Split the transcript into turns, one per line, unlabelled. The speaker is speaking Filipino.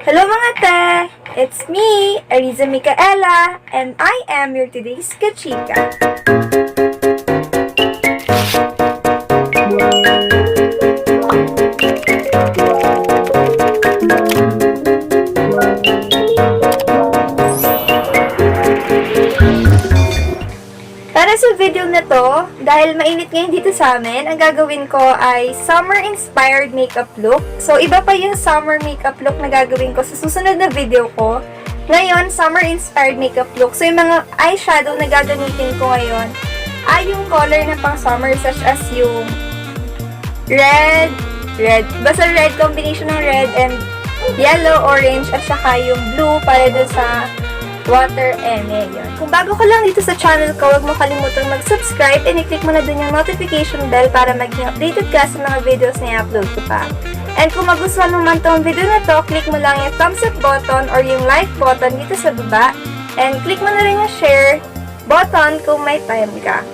Hello mga te! It's me, Areeza Mikaella, and I am your today's kachika. Para sa video na to, dahil mainit ngayon dito sa amin, ang gagawin ko ay summer-inspired makeup look. So, iba pa yung summer makeup look na gagawin ko sa susunod na video ko. Ngayon, summer-inspired makeup look. So, yung mga eyeshadow na gagamitin ko ngayon ay yung color na pang summer, such as yung red, basta red, combination ng red and yellow, orange, at saka yung blue para dun sa water eme. Yun. Kung bago ka lang dito sa channel ko, huwag mo kalimutang mag-subscribe and i-click mo na dun yung notification bell para maging updated ka sa mga videos na i-upload ko pa. And kung magustuhan mo man tong video na to, click mo lang yung thumbs up button or yung like button dito sa baba. And click mo na rin yung share button kung may time ka.